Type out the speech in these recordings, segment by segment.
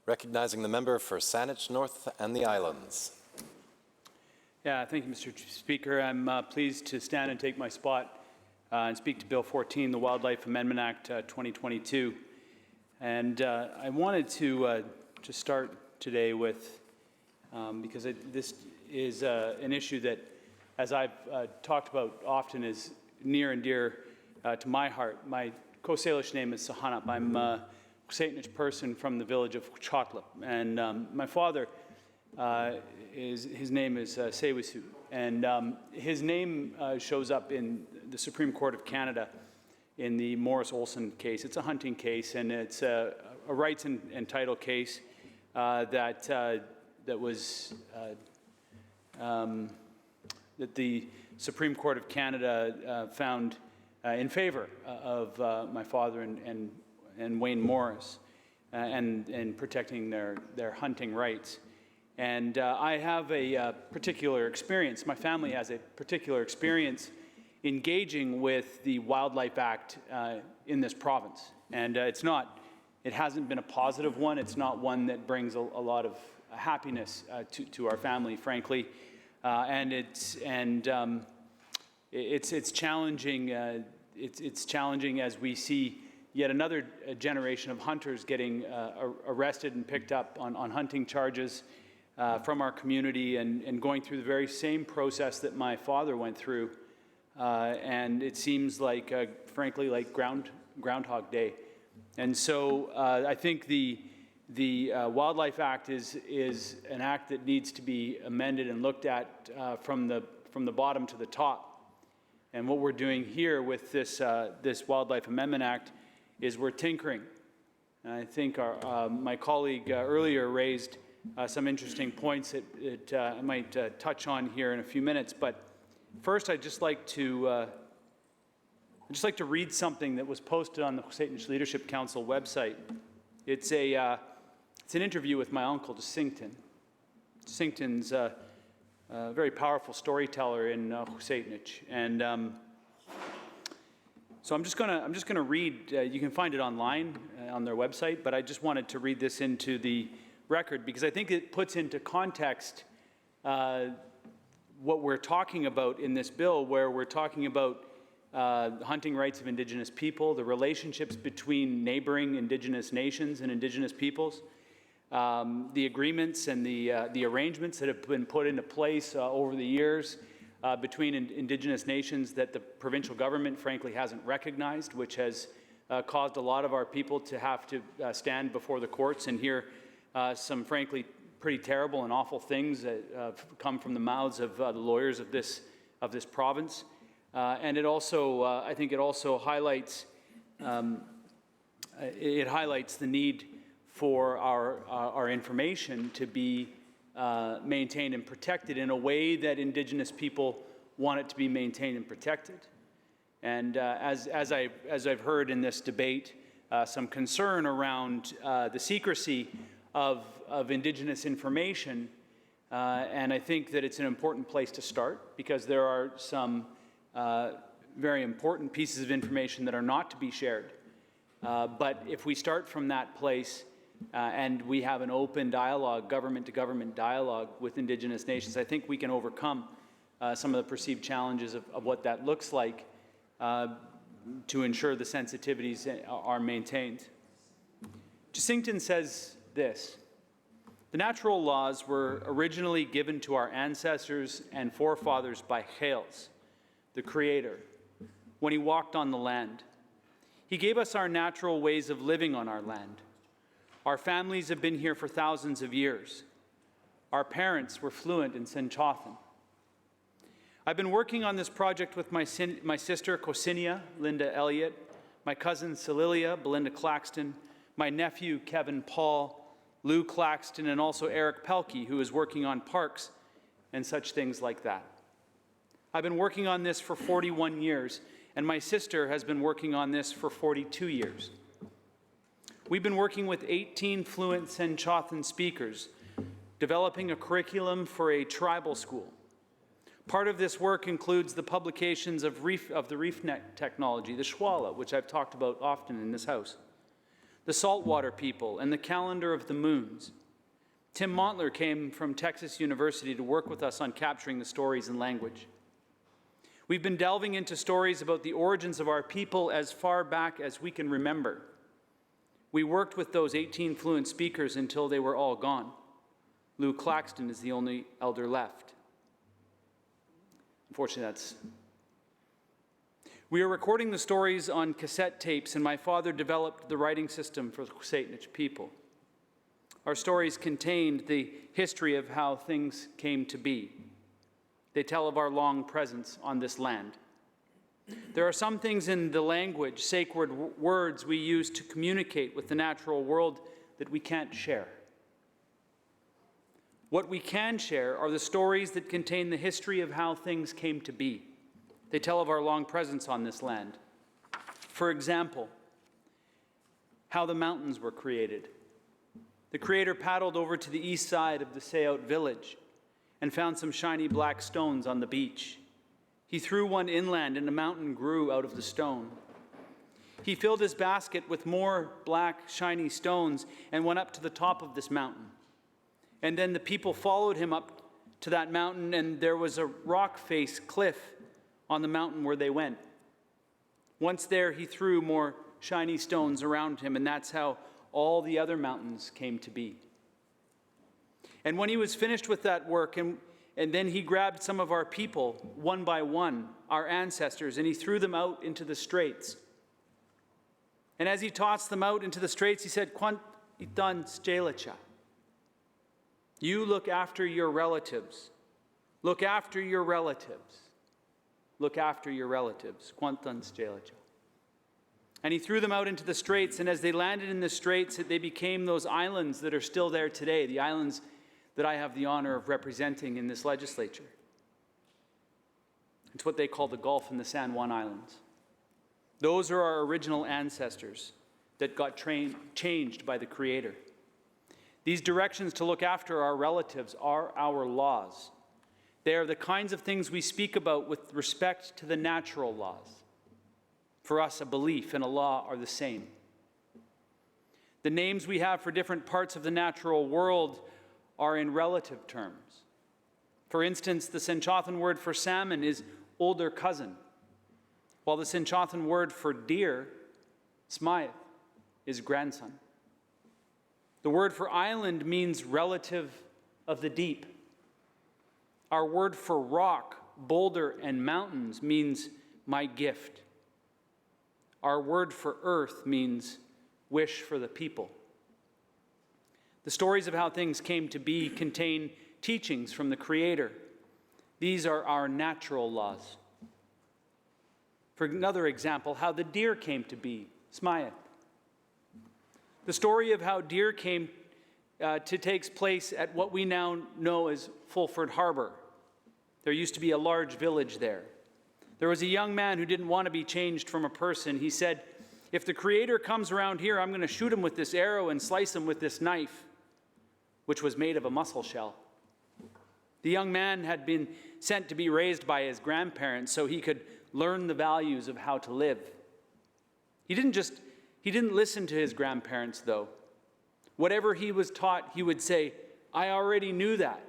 Recognizing the member for Saanich North and the Islands. Yeah, thank you, Mr. Speaker. I'm pleased to stand and take my spot and speak to Bill 14, the Wildlife Amendment Act 2022. And I wanted to start today with, because this is an issue that, as I've talked about often, is near and dear to my heart. My Coast Salish name is SřejHENEP. I'm a SřejHENEP person from the village of WJOÞ�EÐ�P. And my father, his name is TSAYWESUT. And his name shows up in the Supreme Court of Canada in the Morris-Olsen case. It's a hunting case, and it's a rights and title case that the Supreme Court of Canada found in favor of my father and Wayne Morris and protecting their hunting rights. And I have a particular experience, my family has a particular experience engaging with the Wildlife Act in this province. And it hasn't been a positive one. It's not one that brings a lot of happiness to our family, frankly. It's challenging. It's challenging as we see yet another generation of hunters getting arrested and picked up on hunting charges from our community and going through the very same process that my father went through. And it seems like, frankly, like Groundhog Day. And so I think the Wildlife Act is an act that needs to be amended and looked at from the bottom to the top. And what we're doing here with this Wildlife Amendment Act is we're tinkering. And I think my colleague earlier raised some interesting points that I might touch on here in a few minutes. But first, I'd just like to read something that was posted on the SřejHENEP Leadership Council website. It's an interview with my uncle, Sington. Sington's a very powerful storyteller in SřejHENEP, and so I'm just gonna read. You can find it online on their website, but I just wanted to read this into the record because I think it puts into context what we're talking about in this bill, where we're talking about hunting rights of Indigenous people, the relationships between neighboring Indigenous nations and Indigenous peoples, the agreements and the arrangements that have been put into place over the years between Indigenous nations that the provincial government, frankly, hasn't recognized, which has caused a lot of our people to have to stand before the courts and hear some, frankly, pretty terrible and awful things that have come from the mouths of the lawyers of this province. And it also, I think, it also highlights the need for our information to be maintained and protected in a way that Indigenous people want it to be maintained and protected. And as I've heard in this debate, some concern around the secrecy of Indigenous information, and I think that it's an important place to start because there are some very important pieces of information that are not to be shared. But if we start from that place and we have an open dialogue, government-to-government dialogue with Indigenous nations, I think we can overcome some of the perceived challenges of what that looks like to ensure the sensitivities are maintained. Sington says this: "The natural laws were originally given to our ancestors and forefathers by Cheols, the Creator, when he walked on the land. He gave us our natural ways of living on our land. Our families have been here for thousands of years. Our parents were fluent in SřejHENEP. I've been working on this project with my sister, Cosinia, Linda Elliott, my cousin, Celilia, Belinda Claxton, my nephew, Kevin Paul, Lou Claxton, and also Eric Pelkey, who is working on parks and such things like that. I've been working on this for 41 years, and my sister has been working on this for 42 years. We've been working with 18 fluent SřejHENEP speakers, developing a curriculum for a tribal school. Part of this work includes the publications of the reef net technology, the SĽHENEP, which I've talked about often in this house. the saltwater people, and the calendar of the moons. Tim Montler came from Texas University to work with us on capturing the stories and language. We've been delving into stories about the origins of our people as far back as we can remember. We worked with those 18 fluent speakers until they were all gone. Lou Claxton is the only elder left. Unfortunately, We are recording the stories on cassette tapes, and my father developed the writing system for the SÄH'HENEP people. Our stories contained the history of how things came to be. They tell of our long presence on this land. There are some things in the language, sacred words we use to communicate with the natural world that we can't share. What we can share are the stories that contain the history of how things came to be. They tell of our long presence on this land. For example, how the mountains were created. The Creator paddled over to the east side of the TSAYWESUT village and found some shiny black stones on the beach. He threw one inland and a mountain grew out of the stone. He filled his basket with more black, shiny stones and went up to the top of this mountain. And then the people followed him up to that mountain, and there was a rock face cliff on the mountain where they went. Once there, he threw more shiny stones around him, and that's how all the other mountains came to be. And when he was finished with that work, and then he grabbed some of our people, one by one, our ancestors, and he threw them out into the straits. And as he tossed them out into the straits, he said, "Quant itan SÄH'HENEP. You look after your relatives. Look after your relatives. Look after your relatives. Quantan SÄH'HENEP." And he threw them out into the straits, and as they landed in the straits, they became those islands that are still there today, the islands that I have the honor of representing in this legislature. It's what they call the Gulf and the San Juan Islands. Those are our original ancestors that got changed by the Creator. These directions to look after our relatives are our laws. They are the kinds of things we speak about with respect to the natural laws. For us, a belief and a law are the same. The names we have for different parts of the natural world are in relative terms. For instance, the SÄH'HENEP word for salmon is older cousin, while the SÄH'HENEP word for deer, SÄH'HENEP, is grandson. The word for island means relative of the deep. Our word for rock, boulder, and mountains means my gift. Our word for earth means wish for the people. The stories of how things came to be contain teachings from the Creator. These are our natural laws. For another example, how the deer came to be, SÄH'HENEP. The story of how deer came to take place at what we now know as Fulford Harbor. There used to be a large village there. There was a young man who didn't want to be changed from a person. He said, "If the Creator comes around here, I'm going to shoot him with this arrow and slice him with this knife," which was made of a mussel shell. The young man had been sent to be raised by his grandparents so he could learn the values of how to live. He didn't listen to his grandparents, though. Whatever he was taught, he would say, "I already knew that."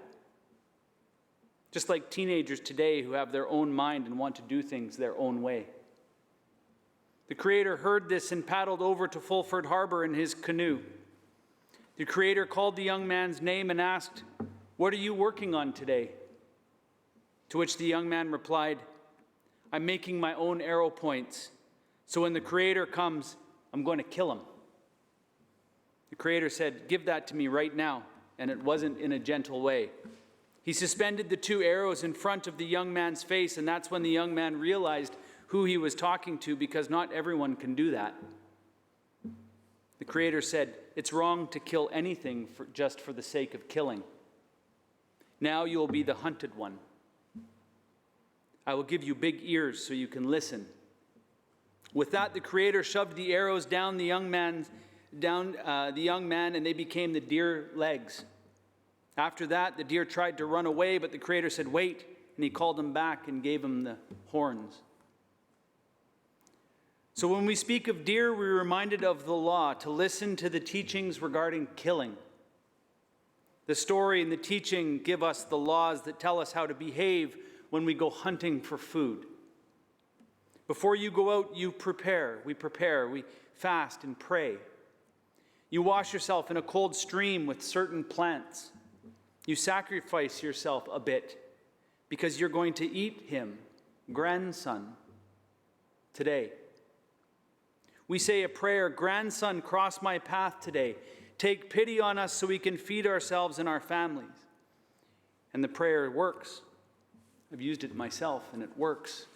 Just like teenagers today who have their own mind and want to do things their own way. The Creator heard this and paddled over to Fulford Harbor in his canoe. The Creator called the young man's name and asked, "What are you working on today?" To which the young man replied, "I'm making my own arrow points, so when the Creator comes, I'm going to kill him." The Creator said, "Give that to me right now," and it wasn't in a gentle way. He suspended the two arrows in front of the young man's face, and that's when the young man realized who he was talking to, because not everyone can do that. The Creator said, "It's wrong to kill anything just for the sake of killing. Now you will be the hunted one. I will give you big ears so you can listen." With that, the Creator shoved the arrows down the young man, and they became the deer legs. After that, the deer tried to run away, but the Creator said, "Wait," and he called them back and gave them the horns. So when we speak of deer, we're reminded of the law to listen to the teachings regarding killing. The story and the teaching give us the laws that tell us how to behave when we go hunting for food. Before you go out, you prepare, we fast and pray. You wash yourself in a cold stream with certain plants. You sacrifice yourself a bit because you're going to eat him, grandson, today. We say a prayer, grandson, cross my path today. Take pity on us so we can feed ourselves and our families. And the prayer works. I've used it myself and it works.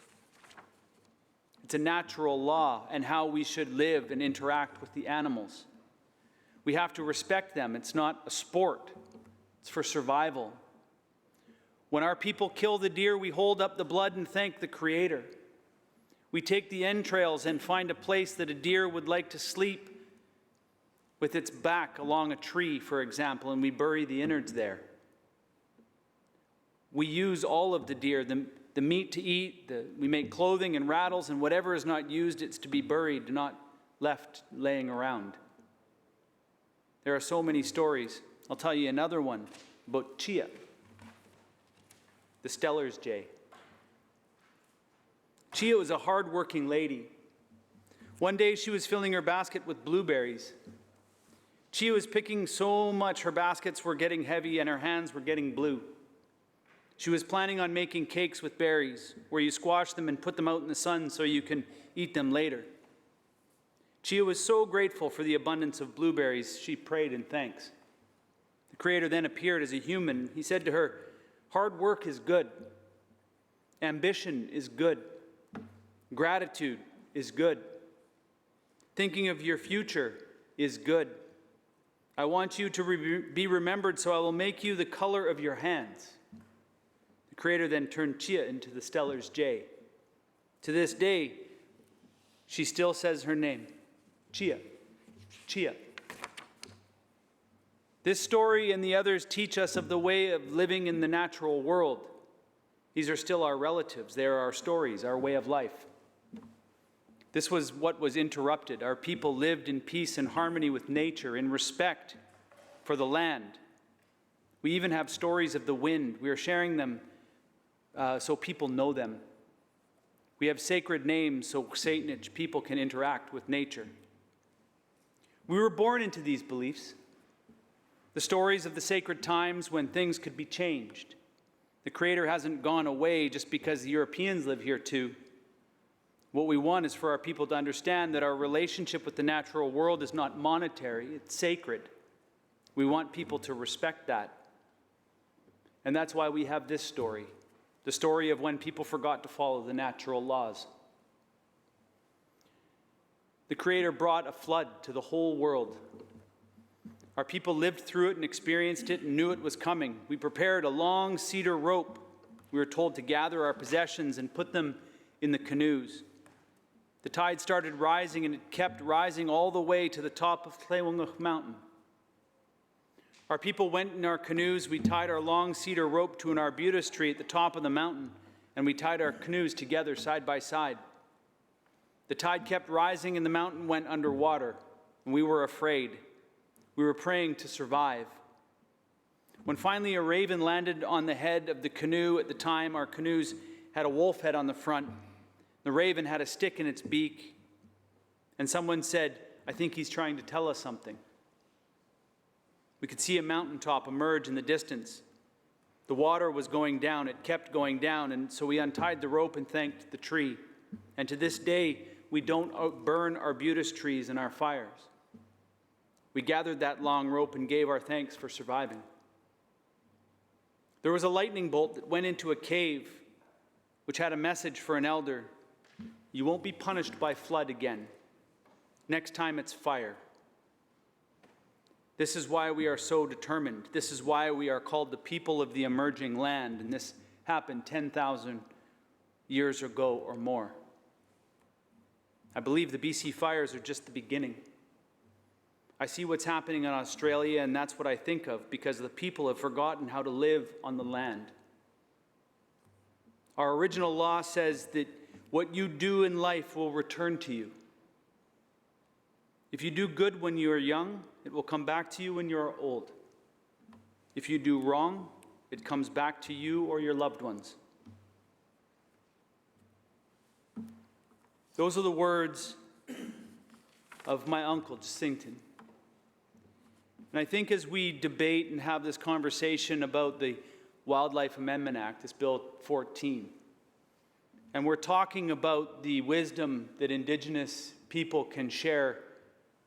It's a natural law and how we should live and interact with the animals. We have to respect them. It's not a sport. It's for survival. When our people kill the deer, we hold up the blood and thank the Creator. We take the entrails and find a place that a deer would like to sleep with its back along a tree, for example, and we bury the innards there. We use all of the deer, the meat to eat, we make clothing and rattles, and whatever is not used, it's to be buried, not left laying around. There are so many stories. I'll tell you another one about Chia, the Steller's jay. Chia was a hard-working lady. One day she was filling her basket with blueberries. Chia was picking so much her baskets were getting heavy and her hands were getting blue. She was planning on making cakes with berries, where you squash them and put them out in the sun so you can eat them later. Chia was so grateful for the abundance of blueberries, she prayed in thanks. The Creator then appeared as a human. He said to her, "Hard work is good. Ambition is good. Gratitude is good. Thinking of your future is good. I want you to be remembered, so I will make you the color of your hands." The Creator then turned Chia into the Steller's jay. To this day, she still says her name, Chia, Chia. This story and the others teach us of the way of living in the natural world. These are still our relatives. They are our stories, our way of life. This was what was interrupted. Our people lived in peace and harmony with nature, in respect for the land. We even have stories of the wind. We are sharing them so people know them. We have sacred names so SřejHENEP people can interact with nature. We were born into these beliefs. The stories of the sacred times when things could be changed. The Creator hasn't gone away just because the Europeans live here too. What we want is for our people to understand that our relationship with the natural world is not monetary, it's sacred. We want people to respect that. And that's why we have this story, the story of when people forgot to follow the natural laws. The Creator brought a flood to the whole world. Our people lived through it and experienced it and knew it was coming. We prepared a long cedar rope. We were told to gather our possessions and put them in the canoes. The tide started rising, and it kept rising all the way to the top of TSAYWESUT mountain. Our people went in our canoes. We tied our long cedar rope to an arbutus tree at the top of the mountain, and we tied our canoes together side by side. The tide kept rising, and the mountain went underwater, and we were afraid. We were praying to survive. When finally a raven landed on the head of the canoe, at the time our canoes had a wolf head on the front. The raven had a stick in its beak, and someone said, "I think he's trying to tell us something." We could see a mountaintop emerge in the distance. The water was going down. It kept going down, and so we untied the rope and thanked the tree. And to this day, we don't burn arbutus trees in our fires. We gathered that long rope and gave our thanks for surviving. There was a lightning bolt that went into a cave, which had a message for an elder. You won't be punished by flood again. Next time it's fire. This is why we are so determined. This is why we are called the people of the emerging land, and this happened 10,000 years ago or more. I believe the BC fires are just the beginning. I see what's happening in Australia, and that's what I think of, because the people have forgotten how to live on the land. Our original law says that what you do in life will return to you. If you do good when you are young, it will come back to you when you are old. If you do wrong, it comes back to you or your loved ones. Those are the words of my uncle, Jacinton. And I think as we debate and have this conversation about the Wildlife Amendment Act, this Bill 14, and we're talking about the wisdom that Indigenous people can share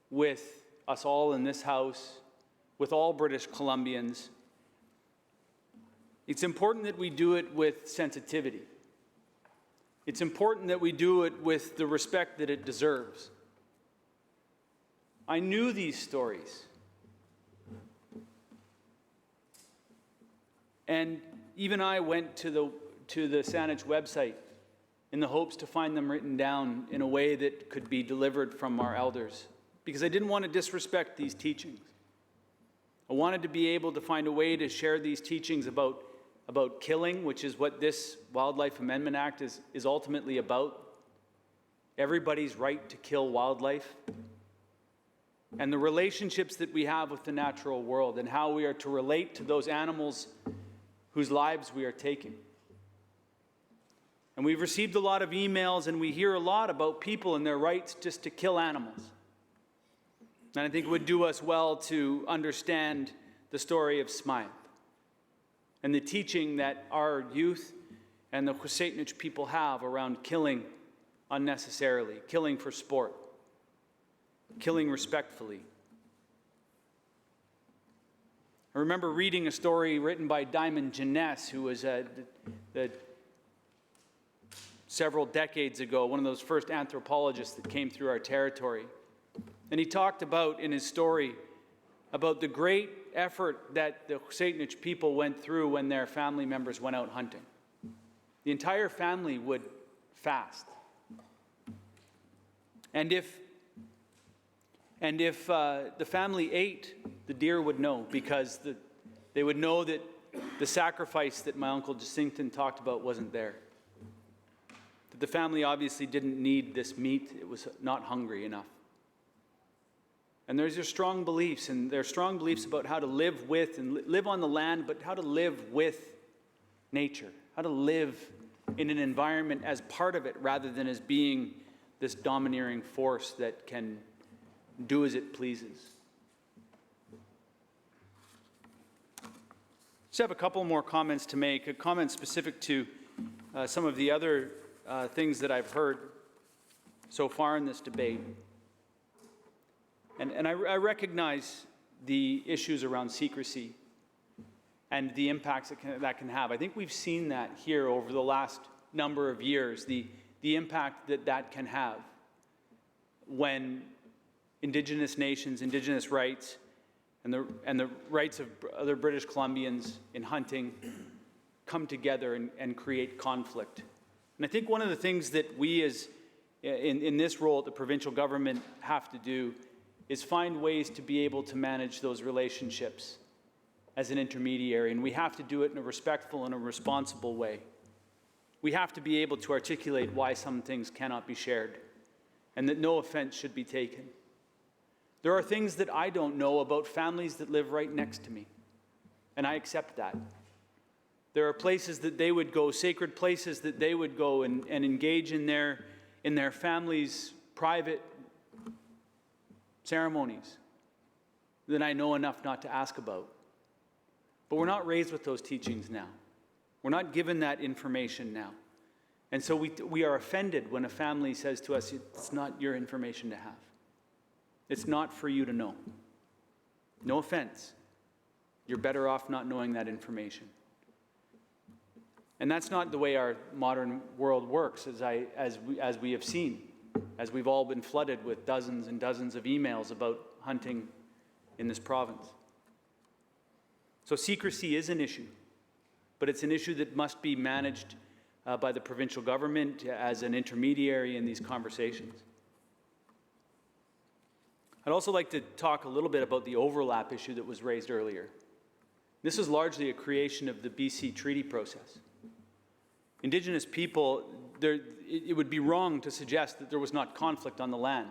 with us all in this House, with all British Columbians, it's important that we do it with sensitivity. It's important that we do it with the respect that it deserves. I knew these stories. And even I went to the SÄHENEP website in the hopes to find them written down in a way that could be delivered from our elders, because I didn't want to disrespect these teachings. I wanted to be able to find a way to share these teachings about killing, which is what this Wildlife Amendment Act is ultimately about. Everybody's right to kill wildlife. And the relationships that we have with the natural world and how we are to relate to those animals whose lives we are taking. And we've received a lot of emails and we hear a lot about people and their rights just to kill animals. And I think it would do us well to understand the story of SÄHENEP and the teaching that our youth and the SÄHENEP people have around killing unnecessarily, killing for sport, killing respectfully. I remember reading a story written by Diamond Jeunesse, who was several decades ago, one of those first anthropologists that came through our territory. And he talked about, in his story, about the great effort that the SÄHENEP people went through when their family members went out hunting. The entire family would fast. And if the family ate, the deer would know, because they would know that the sacrifice that my uncle Jacinton talked about wasn't there. That the family obviously didn't need this meat, it was not hungry enough. And there's your strong beliefs, and there are strong beliefs about how to live with and live on the land, but how to live with nature, how to live in an environment as part of it rather than as being this domineering force that can do as it pleases. Just have a couple more comments to make, a comment specific to some of the other things that I've heard so far in this debate. And I recognize the issues around secrecy and the impacts that can have. I think we've seen that here over the last number of years, the impact that can have when Indigenous nations, Indigenous rights, and the rights of other British Columbians in hunting come together and create conflict. And I think one of the things that we in this role at the provincial government have to do is find ways to be able to manage those relationships as an intermediary, and we have to do it in a respectful and a responsible way. We have to be able to articulate why some things cannot be shared, and that no offense should be taken. There are things that I don't know about families that live right next to me, and I accept that. There are places that they would go, sacred places that they would go and engage in their family's private ceremonies that I know enough not to ask about. But we're not raised with those teachings now. We're not given that information now. And so we are offended when a family says to us, it's not your information to have. It's not for you to know. No offense. You're better off not knowing that information. And that's not the way our modern world works, as we have seen, as we've all been flooded with dozens and dozens of emails about hunting in this province. So secrecy is an issue, but it's an issue that must be managed by the provincial government as an intermediary in these conversations. I'd also like to talk a little bit about the overlap issue that was raised earlier. This is largely a creation of the BC treaty process. Indigenous people, it would be wrong to suggest that there was not conflict on the land.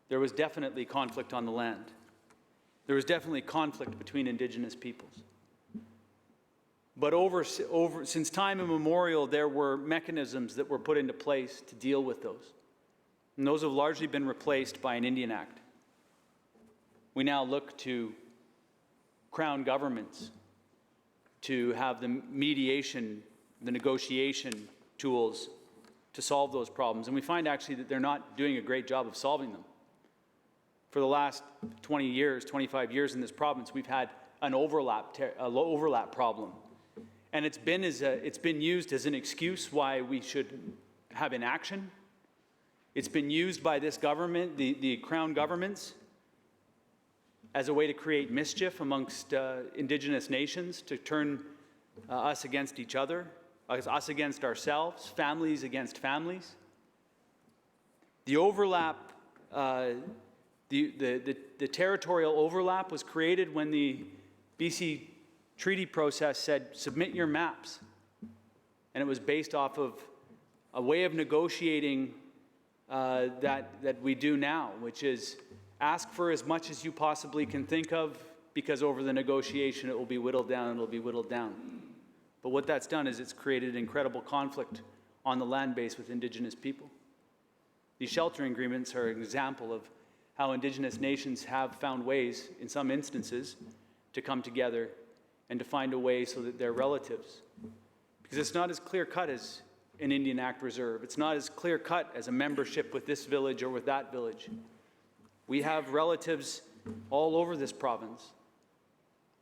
there was definitely conflict on the land. There was definitely conflict between Indigenous peoples. But since time immemorial, there were mechanisms that were put into place to deal with those. And those have largely been replaced by an Indian Act. We now look to Crown governments to have the mediation, the negotiation tools to solve those problems. And we find actually that they're not doing a great job of solving them. For the last 20 years, 25 years in this province, we've had an overlap problem. And it's been used as an excuse why we should have inaction. It's been used by this government, the Crown governments, as a way to create mischief amongst Indigenous nations, to turn us against each other, us against ourselves, families against families. The overlap, the territorial overlap was created when the BC treaty process said, submit your maps. And it was based off of a way of negotiating that we do now, which is ask for as much as you possibly can think of, because over the negotiation it will be whittled down and it will be whittled down. But what that's done is it's created incredible conflict on the land base with Indigenous people. These sheltering agreements are an example of how Indigenous nations have found ways, in some instances, to come together and to find a way so that they're relatives. Because it's not as clear-cut as an Indian Act reserve. It's not as clear-cut as a membership with this village or with that village. We have relatives all over this province.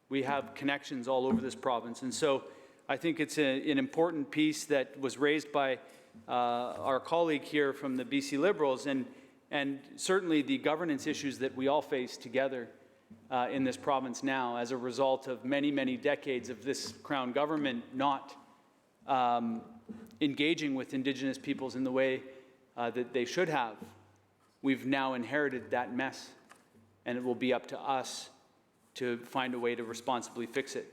We have connections all over this province. And so I think it's an important piece that was raised by our colleague here from the BC Liberals, and certainly the governance issues that we all face together in this province now as a result of many, many decades of this Crown government not engaging with Indigenous peoples in the way that they should have. We've now inherited that mess, and it will be up to us to find a way to responsibly fix it.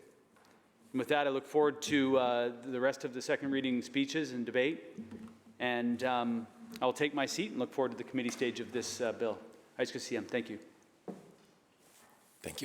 And with that, I look forward to the rest of the second reading speeches and debate, and I'll take my seat and look forward to the committee stage of this bill. Thank you.